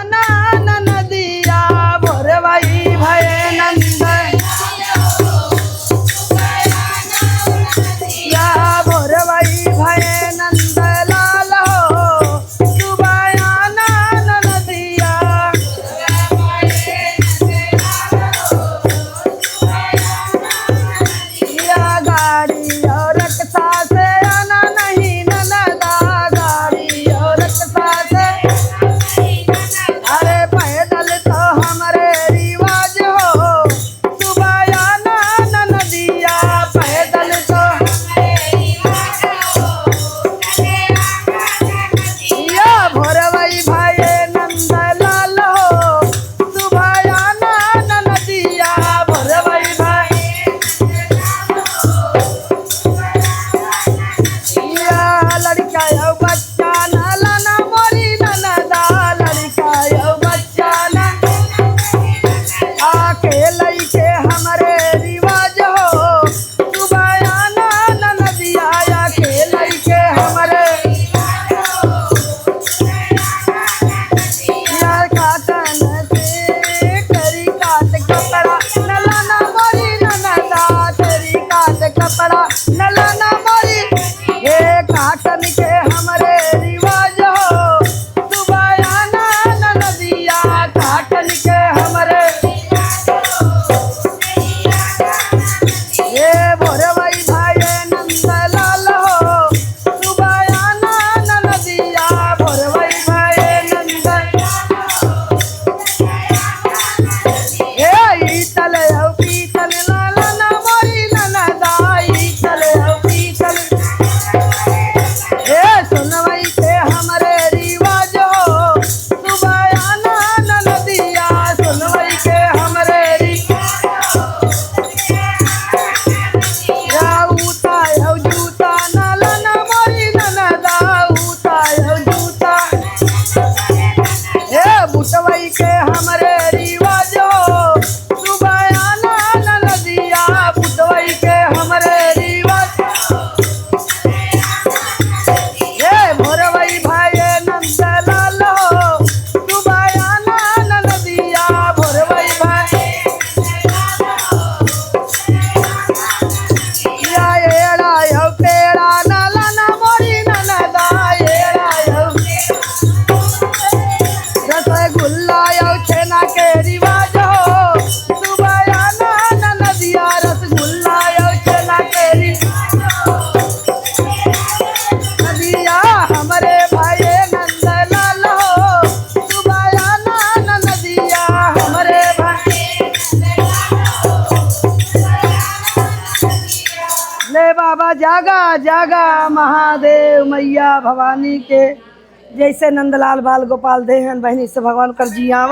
नदिया भोरवई भय नंद या भोरवई भय नंद लाल हो सुबयाना नदिया या गाड़ी और रक्षा से आना नहीं ननदा गाड़ी और रक्षा से अरे पैदल तो हमारे रिवाज हो सुबयाना नदिया पैदल तो या भोरवई भाई नंद लाल हो सुबयाना नदिया भोरवई भाई या लड़का यो बच्चा लाना मोरी ननदा लड़का यो बच्चा ना आके लइके हमरे रिवाज हो सुबयाना नदिया आके लइके हमरे यार काटन से करी काट कपड़ा नलाना मोरी ननदा तेरी काट कपड़ा नलाना मोरी ये काटन के हमरे रिवाज हो सुबयाना नदिया काटन के हमरे ये भोरवई भाई नंद लाल हो सुबयाना नदिया भोरवई भाई नंद ए चले औ पीतल लाला मोरी ननदा चले औ पीतल ए सुनवई के हमरे रिवाज हो सुबयाना नदिया सुनवई के हमरे या उता औ जूता नलाना मोरी ननदा उता औ जूता ए बुटवई के हमरे रिवाज हो सुबयाना नदिया बुटवई के हमरे रिवाज ए भोरवई भाई नंद लाल हो सुबयाना नदिया भोरवई भाई या एड़ा यो पेड़ा नलाना मोरी ननदा एड़ा यो रसगुल्ला यो छेना के रिवाज हो सुबयाना नदिया रसगुल्ला यो छेना के नदिया हमरे भाई नंद लाल हो सुबयाना नदिया हमरे भाई ले बाबा जागा जागा महादेव मैया भवानी के जैसे नंदलाल बाल गोपाल देहन बहनी से भगवान कर जिया